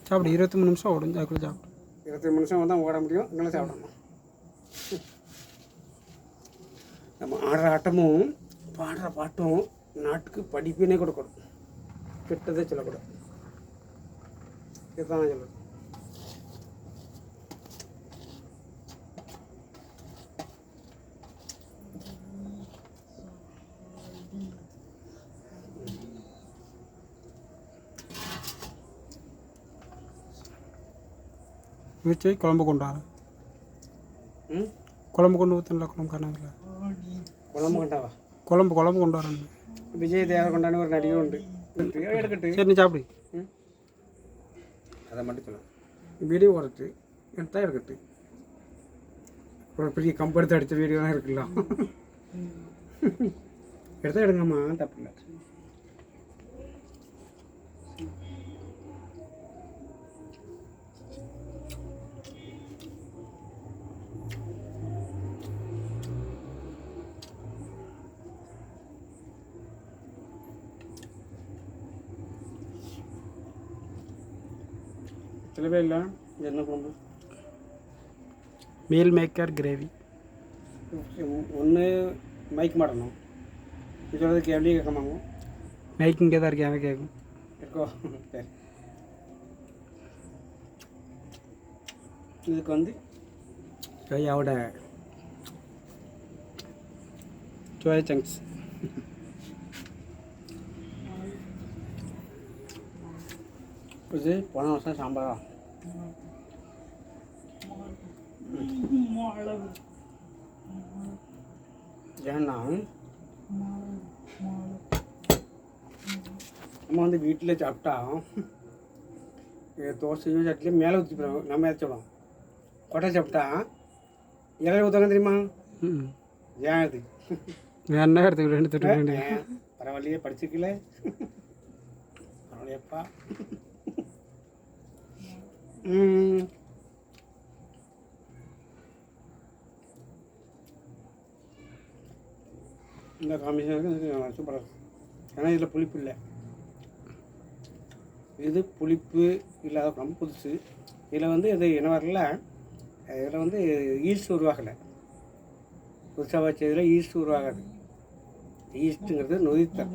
சாப்பிடு 23 நிமிஷம் ஓடும் அதுக்குள்ளே சாப்பிடு. 23 நிமிஷம் தான் ஓட முடியும், இங்கெல்லாம் சாப்பிடணும். நம்ம ஆடுற ஆட்டமும் பாடுற பாட்டும் நாட்டுக்கு படிப்பினே கொடுக்கணும், கெட்டதே சொல்லக்கூடாது. இதுதான் நான் சொல்லுவேன். மிர்ச்சி குழம்பு கொண்டு வர குழம்பு கொண்டு ஊற்றல, குழம்பு காணாதில்ல, குழம்பு கொண்டாவா? குழம்பு கொண்டு வரேன். விஜய் தேவரகொண்டான்னு ஒரு நடிகை உண்டு, எடுக்கட்டு. சரி நீ சாப்பிடு. அதை மட்டும் சொல்ல வீடியோ ஓடுறது எடுத்தா எடுக்கட்டு. ஒரு பெரிய கம்பெடுத்து அடித்த வீடியோலாம் இருக்குல்ல, எடுத்தா எடுங்கம்மா, தப்பு இல்லை. சில பேர் இல்லை என்ன குழம்பு, மீல் மேக்கர் கிரேவி. ஒன்று மைக் மாட்டணும், இது சொல்கிறது கேள்வி கேட்கமாங்க. மைக் இங்கே தான் இருக்கேன், கேட்கும் இருக்கோ. சரி, இதுக்கு வந்து சோயாவோட சோயா சங்க்ஸ். இது போன வருஷம் சாம்பாரா ஏன்னா நம்ம வந்து வீட்டில் சாப்பிட்டா தோசையும் சட்லியும் மேலே ஊற்றி போடுவோம், நம்ம ஏற்றோம். கொட்டை சாப்பிட்டா இலையில ஊற்றாங்க தெரியுமா? ஏன் அது என்ன எடுத்துக்கிட்டு பரவாயில்லையே, படிச்சிருக்கல, பரவாயில்லையப்பா. இந்த காம்பினேஷன் சூப்பராக இருக்கும். ஏன்னா இதில் புளிப்பு இல்லை, இது புளிப்பு இல்லாத குழம்பு புதுசு. இதில் வந்து இது என்ன வரல, இதில் வந்து ஈஸ்ட் உருவாகலை, புதுசாக வச்சதில் ஈஸ்ட் உருவாகாது. ஈஸ்ட்டுங்கிறது நொதித்தல்.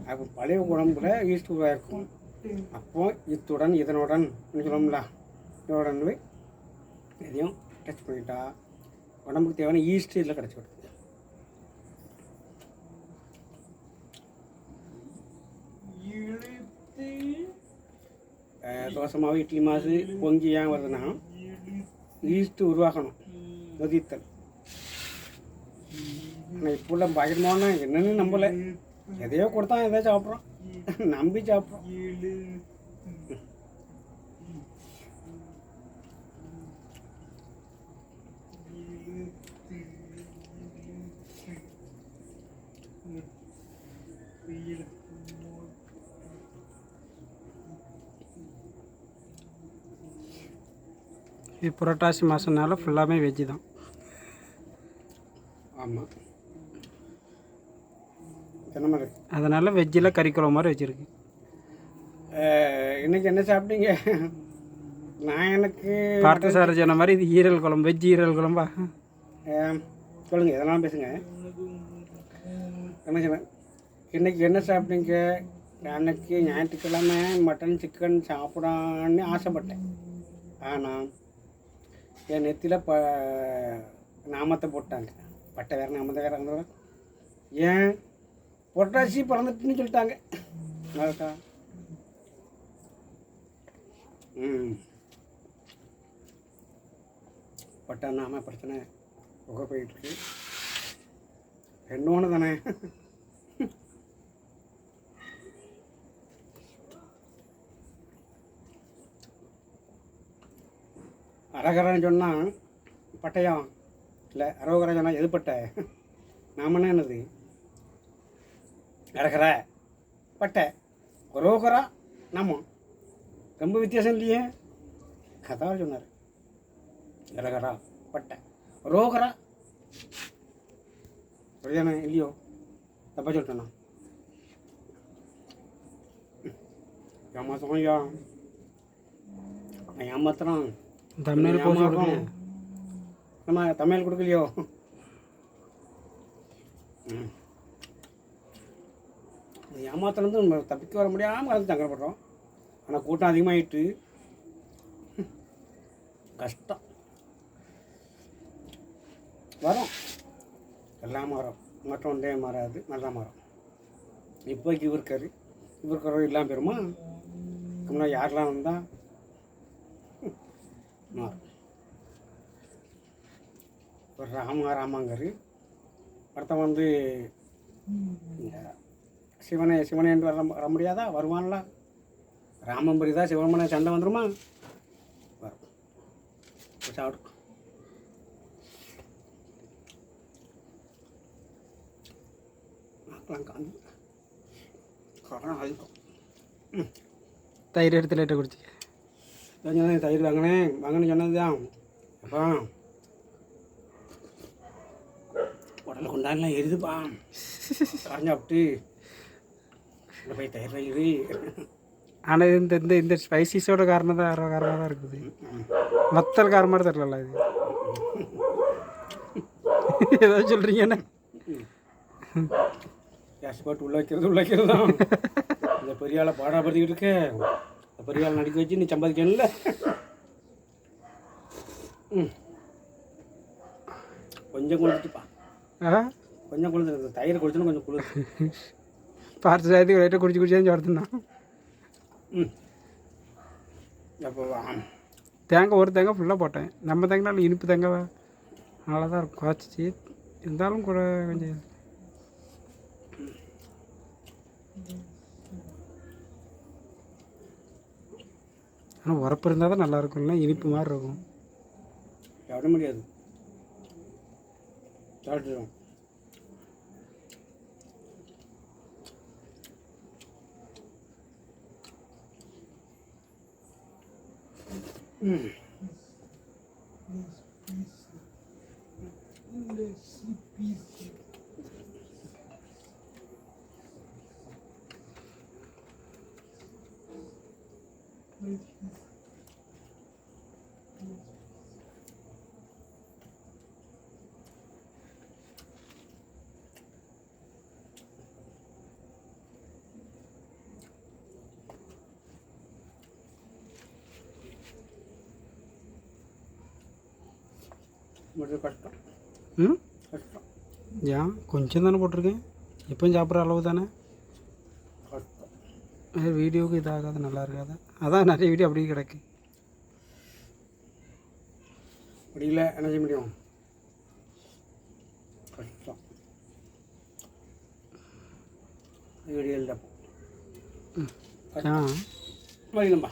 அப்போ பழைய குழம்புல ஈஸ்ட் உருவாகிருக்கும். அப்போ இத்துடன் இதனுடன் சொல்லணும்ல, இதனுடன் எதையும் டச் பண்ணிட்டா உடம்புக்கு தேவையான ஈஸ்ட் இதில் கிடச்சி விடுது. தோசை மாவு இட்லி மாசு பொங்கி ஏன் வருதுன்னா ஈஸ்ட்டு உருவாகணும், நொதித்தல். ஆனால் இப்போ உள்ள பயங்கரமான என்னன்னு நம்பலை, எதையோ கொடுத்தா எதையோ சாப்பிட்றோம், நம்பி சாப்பிட்றோம். இது புரட்டாசி மாதம்னால ஃபுல்லாமே வெஜ்ஜு தான். ஆமாம், என்ன மாதிரி அதனால் வெஜ்ஜில் கறிக்குழம்பு மாதிரி வச்சுருக்கு. இன்றைக்கி என்ன சாப்பிட்டீங்க? நான் எனக்கு பார்த்த சார் சொன்ன மாதிரி இது ஈரல் குழம்பு, வெஜ் ஈரல் குழம்பா? சொல்லுங்கள், எதெல்லாம் பேசுங்க. என்ன சொன்னேன், இன்றைக்கி என்ன சாப்பிட்டீங்க? அன்னைக்கு ஞாயிற்றுக்கிழமை மட்டன் சிக்கன் சாப்பிடான்னு ஆசைப்பட்டேன். ஆனால் என் நெத்தியில் நாமத்தை போட்டாங்க, பட்டை வேறு நாமத்தை வேறு. ஏன் புரட்டாசி பிறந்துட்டுன்னு சொல்லிட்டாங்க. நல்லாக்கா பட்டா நாம பிரச்சனை புகை போயிட்டுருக்கு. ரெண்டு தானே. அரகரன்னு சொன்னால் பட்டையம் இல்லை, அரோகரை சொன்னால் எது பட்டை? நாமன்னா என்னது? அரகர பட்டை, ரோகரா நாம, ரொம்ப வித்தியாசம் இல்லையே. கதா சொன்னார், அரகரா பட்டை, ரோகரா சரிதானே இல்லையோ? தப்பா சொல்லிட்டேண்ணா. ஏமா சோயா ஏமாத்திரம் தமிழ் போச்சு கொடுக்கல. நம்ம தமிழ் கொடுக்கலையோ. ஏமாத்திரம் நம்ம தப்பிக்க வர முடியாமல் வந்து சங்கடப்படுறோம். ஆனால் கூட்டம் அதிகமாகிட்டு கஷ்டம். வரும், எல்லாம் மாறும், மட்டும் ஒன்றே மாறாது, நல்லா மாறும். இப்போதைக்கு இவருக்காரு இவருக்காரோ இல்லாமல் போயிருமா? முன்னாடி யாரெல்லாம் வந்தால் மாறும். ஒரு ராமாங்காரு ஒருத்தன் வந்து சிவனை என்று வர முடியாதா? வருவான்ல. ராமன் புரியுதா சிவமனை சண்டை வந்துடுமா? வரும். சாப்பிடும். தயிர் எடுத்து லேட்டை குடிச்சு தயிர் வாங்கினேன்னு சொன்னது தான். அப்பா உடனே கொண்டாடலாம் எரிதுப்பா கரைஞ்சாப்பிட்டு போய் தயிர் வைக்குது. ஆனால் இந்த இந்த இந்த ஸ்பைசிஸோட காரணம் தான் இருக்குது. வத்தல் காரம் மாதிரி தெரியல இது. ஏதாவது சொல்கிறீங்கண்ணே? கேஷ் போட்டு உள்ள வைக்கிறது தான். இந்த பெரிய ஆளை பாடாப்படுத்திக்கிட்டு இருக்க. பெரிய ஆள் நடிக்க வச்சு நீ சம்பாதிக்கணும்ல. கொஞ்சம் கொடுத்துட்டுப்பா, கொஞ்சம் கொடுத்துரு. தயிர் குடிச்சுன்னு கொஞ்சம் குளிர் பார்த்து சாயத்துக்கு லைட்டாக குடிச்சு வரதுண்ணா. அப்போ தேங்காய் ஒரு தேங்காய் ஃபுல்லாக போட்டேன். நம்ம தேங்காய் இனிப்பு தேங்காய் நல்லா தான் இருக்கும். குறைச்சி இருந்தாலும் கூட கொஞ்சம் ஆனால் உரப்பு இருந்தால் தான் நல்லாயிருக்கும். இல்லை இனிப்பு மாதிரி இருக்கும். சாப்பிட முடியாது. சாப்பிட்டுரும். கஷ்டம். கஷ்டம் ஏன் கொஞ்சம் தானே போட்டிருக்கேன். எப்பவும் சாப்பிட்ற அளவு தானே. கஷ்டம். வீடியோவுக்கு இதாகாது, நல்லா இருக்காது. அதான் நிறைய வீடியோ அப்படி கிடக்கு. முடியல, என்ன செய்ய முடியும்? கஷ்டம். வீடியோ இல்லை. முடியலம்பா.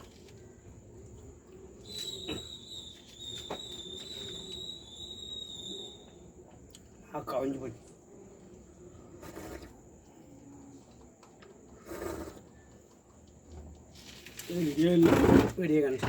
கவிஞ்சு போச்சு. வீடியோ இல்லை, வீடியோ காணிச்சு.